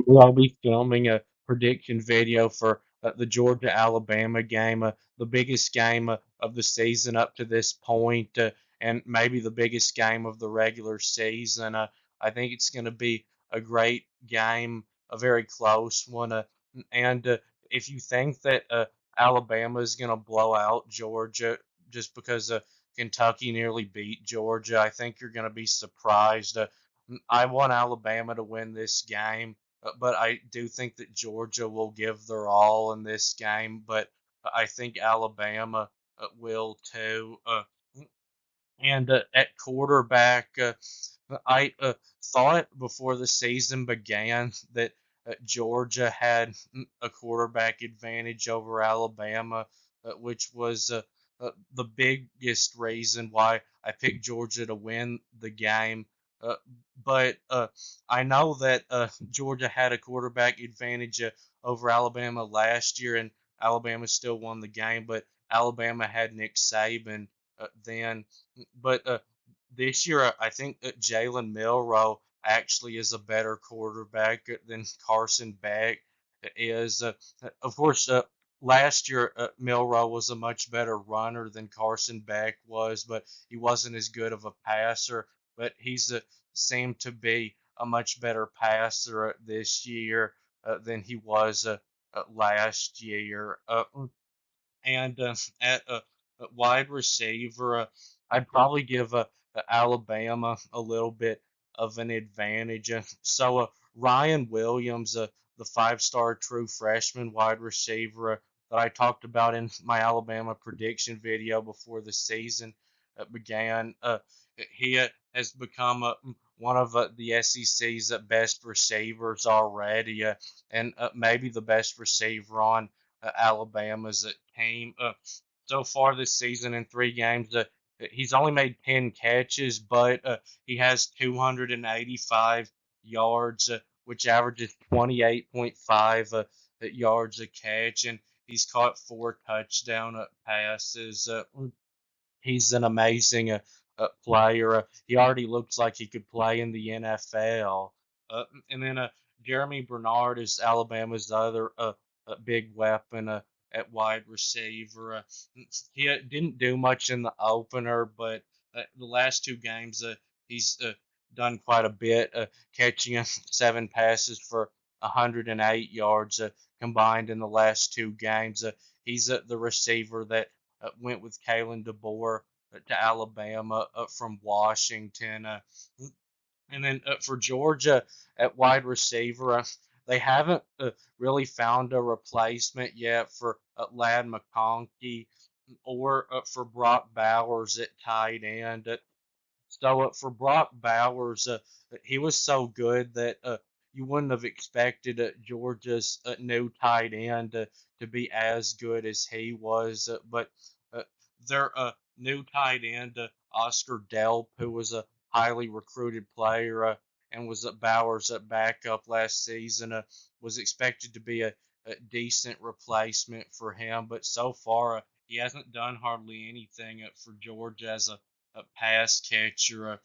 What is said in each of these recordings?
I'll be filming a prediction video for the Georgia Alabama game, the biggest game of the season up to this point, and maybe the biggest game of the regular season. I think it's going to be a great game, a very close one. And if you think that Alabama is going to blow out Georgia just because Kentucky nearly beat Georgia, I think you're going to be surprised. I want Alabama to win this game, but I do think that Georgia will give their all in this game. But I think Alabama will too. And at quarterback, I thought before the season began that Georgia had a quarterback advantage over Alabama, which was the biggest reason why I picked Georgia to win the game. Uh, but I know that Georgia had a quarterback advantage over Alabama last year, and Alabama still won the game. But Alabama had Nick Saban then. But this year, I think that Jalen Milroe actually is a better quarterback than Carson Beck is. Of course, last year Milroe was a much better runner than Carson Beck was, but he wasn't as good of a passer. But he's seemed to be a much better passer this year than he was last year. And at wide receiver, I'd probably give Alabama a little bit of an advantage. So Ryan Williams, the five-star true freshman wide receiver that I talked about in my Alabama prediction video before the season began, he has become one of the SEC's best receivers already, and maybe the best receiver on Alabama's team. So far this season in 3 games, he's only made 10 catches, but he has 285 yards, which averages 28.5 yards a catch, and he's caught 4 touchdown passes. He's an amazing player. He already looks like he could play in the NFL. And then Jeremy Bernard is Alabama's other big weapon at wide receiver. He didn't do much in the opener, but the last 2 games he's done quite a bit, catching 7 passes for 108 yards combined in the last 2 games. He's the receiver that went with Kalen DeBoer to Alabama from Washington. And then for Georgia at wide receiver, they haven't really found a replacement yet for Lad McConkey or for Brock Bowers at tight end. So for Brock Bowers, he was so good that you wouldn't have expected Georgia's new tight end to be as good as he was. But uh, their new tight end, Oscar Delp, who was a highly recruited player and was at Bowers' backup last season, was expected to be a decent replacement for him. But so far, he hasn't done hardly anything for Georgia as a pass catcher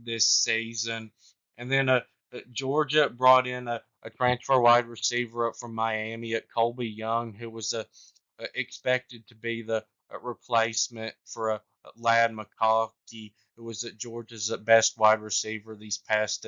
this season. And then Georgia brought in a transfer wide receiver up from Miami at Colby Young, who was expected to be the replacement for Lad McConkey, who was at Georgia's best wide receiver these past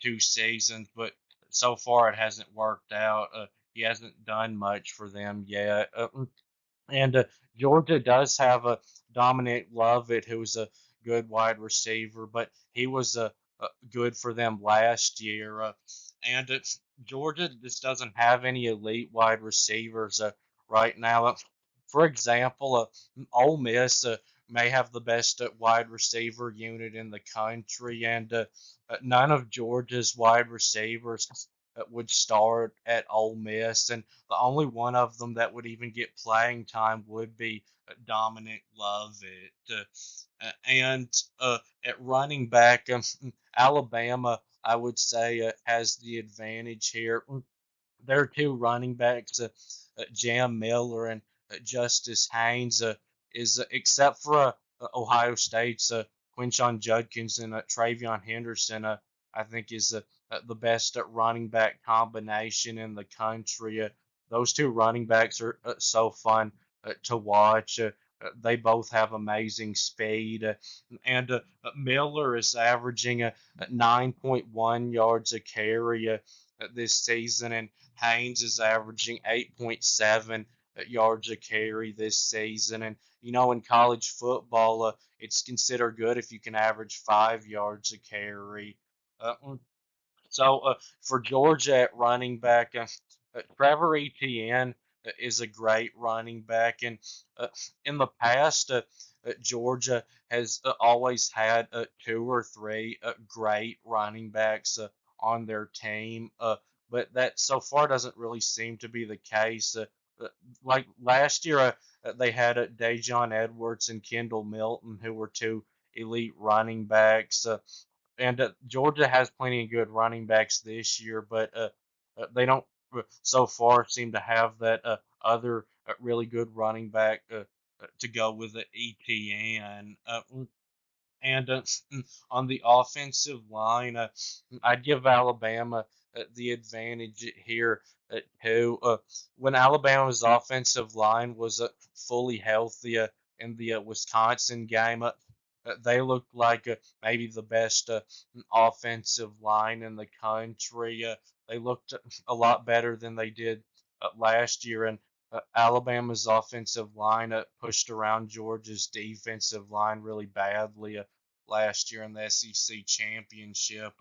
2 seasons. But so far, it hasn't worked out. He hasn't done much for them yet. And Georgia does have a Dominic Lovett, who's a good wide receiver, but he was good for them last year. And Georgia just doesn't have any elite wide receivers right now. For example, Ole Miss may have the best wide receiver unit in the country, and none of Georgia's wide receivers would start at Ole Miss, and the only one of them that would even get playing time would be Dominic Lovett. And at running back, Alabama, I would say, has the advantage here. Their two running backs, Jam Miller and Justice Haynes, is except for Ohio State's Quinshon Judkins and Travion Henderson, I think is the best running back combination in the country. Those two running backs are so fun to watch. They both have amazing speed, and Miller is averaging 9.1 yards a carry this season, and Haynes is averaging 8.7 yards a carry this season. And in college football, it's considered good if you can average 5 yards a carry. Uh, for Georgia at running back, Trevor Etienne is a great running back, and uh, in the past, Georgia has always had two or three great running backs on their team, but that so far doesn't really seem to be the case. Uh, like last year, they had Dejon Edwards and Kendall Milton, who were two elite running backs. And Georgia has plenty of good running backs this year, but they don't so far seem to have that other really good running back to go with the ETN. And on the offensive line, I'd give Alabama the advantage here too. When Alabama's offensive line was fully healthy in the Wisconsin game, they looked like maybe the best offensive line in the country. They looked a lot better than they did last year, and Alabama's offensive line pushed around Georgia's defensive line really badly last year in the SEC championship.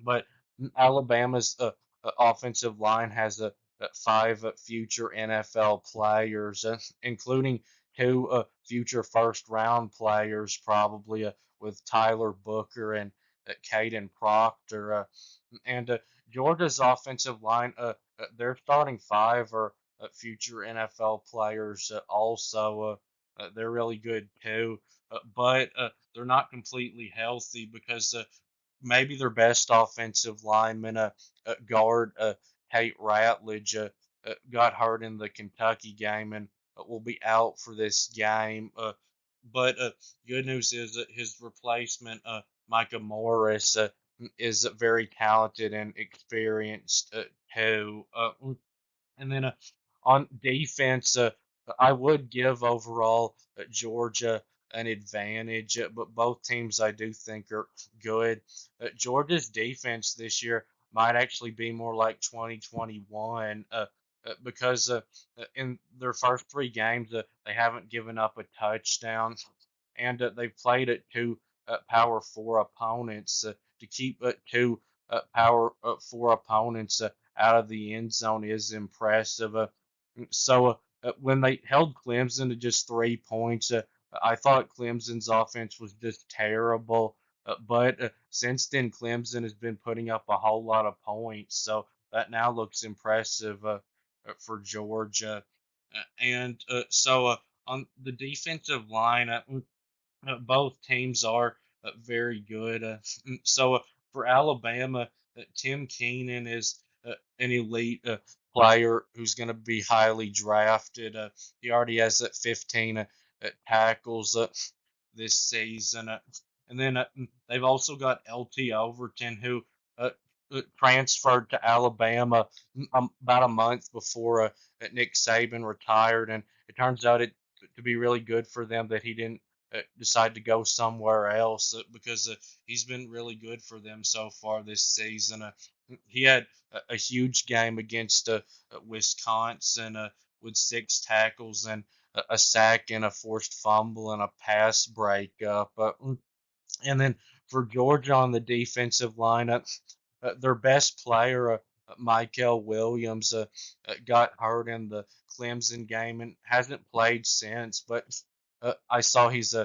But Alabama's offensive line has five future NFL players, including two future first round players, probably with Tyler Booker and Caden Proctor. And Georgia's offensive line, their starting five are future NFL players also. They're really good too, but they're not completely healthy because maybe their best offensive lineman, guard Tate Ratledge, got hurt in the Kentucky game and will be out for this game. But good news is that his replacement, Micah Morris, is very talented and experienced too. And then on defense, I would give overall Georgia an advantage, but both teams I do think are good. Georgia's defense this year might actually be more like 2021 because in their first three games, they haven't given up a touchdown, and they've played at two Power Four opponents to keep two Power Four opponents out of the end zone is impressive. So when they held Clemson to just 3 points, I thought Clemson's offense was just terrible. But since then, Clemson has been putting up a whole lot of points, so that now looks impressive for Georgia. And on the defensive line, both teams are very good. So for Alabama, Tim Keenan is an elite player who's going to be highly drafted. He already has 15 tackles this season. And then they've also got LT Overton, who uh, transferred to Alabama about a month before Nick Saban retired. And it turns out to be really good for them that he didn't decide to go somewhere else because he's been really good for them so far this season. He had a huge game against Wisconsin with six tackles and a sack and a forced fumble and a pass breakup. And then for Georgia on the defensive lineup, their best player, Michael Williams, got hurt in the Clemson game and hasn't played since. But I saw he's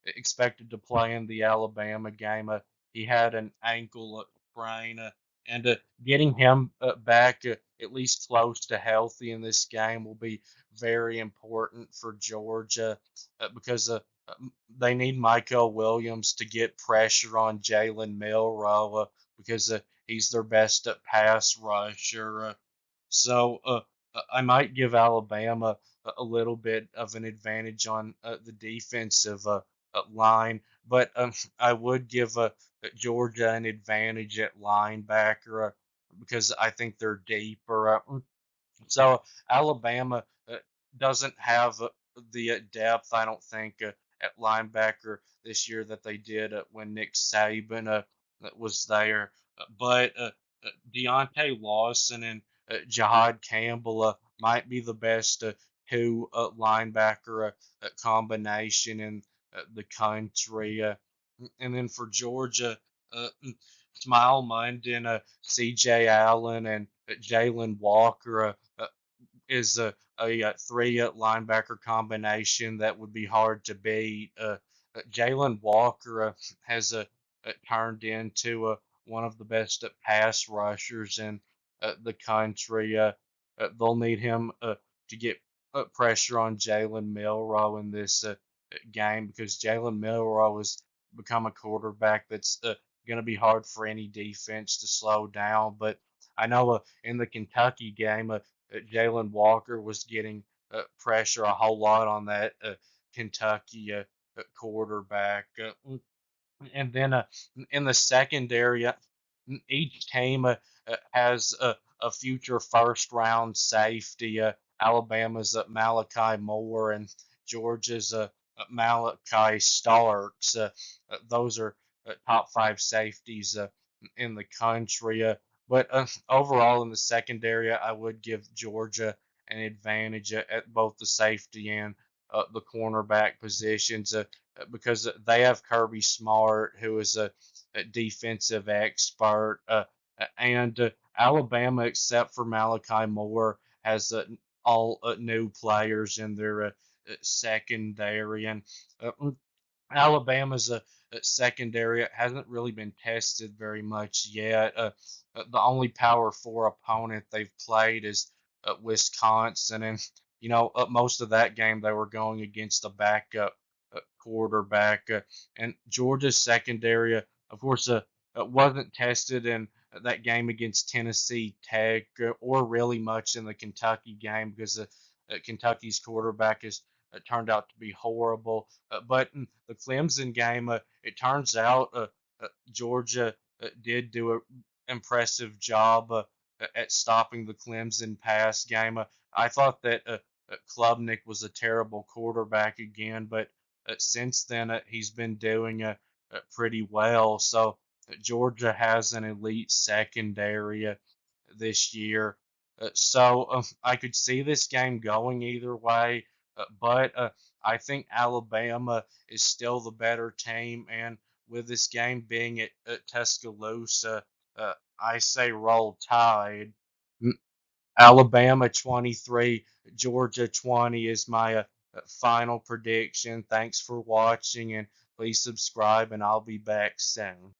expected to play in the Alabama game. He had an ankle sprain, and getting him back at least close to healthy in this game will be very important for Georgia because they need Michael Williams to get pressure on Jalen Milroe because he's their best pass rusher. So I might give Alabama a little bit of an advantage on the defensive line. but I would give Georgia an advantage at linebacker because I think they're deeper. So Alabama doesn't have the depth, I don't think, at linebacker this year that they did when Nick Saban was there. But Deontay Lawson and Jahad Campbell might be the best two linebacker combination in the country. And then for Georgia, Smile Mondon, C.J. Allen, and Jalen Walker is a three linebacker combination that would be hard to beat. Jalen Walker has turned into one of the best pass rushers in the country. They'll need him to get pressure on Jalen Milroe in this game because Jalen Milroe has become a quarterback that's going to be hard for any defense to slow down. But I know in the Kentucky game, Jalen Walker was getting pressure a whole lot on that Kentucky quarterback. And then in the secondary, each team has a future first round safety. Alabama's Malachi Moore and Georgia's Malachi Starks. Those are top five safeties in the country. But overall, in the secondary, I would give Georgia an advantage at both the safety and the cornerback positions because they have Kirby Smart, who is a defensive expert, and Alabama, except for Malachi Moore, has all new players in their secondary, and Alabama's secondary hasn't really been tested very much yet. The only Power Four opponent they've played is Wisconsin, and most of that game they were going against a backup quarterback. And Georgia's secondary, of course, wasn't tested in that game against Tennessee Tech or really much in the Kentucky game because Kentucky's quarterback has turned out to be horrible. But in the Clemson game, it turns out Georgia did do an impressive job at stopping the Clemson pass game. I thought that Klubnik was a terrible quarterback again, but since then he's been doing pretty well. So Georgia has an elite secondary this year. So I could see this game going either way, but I think Alabama is still the better team. And with this game being at Tuscaloosa, I say roll tide. Alabama 23, Georgia 20 is my final prediction. Thanks for watching, and please subscribe, and I'll be back soon.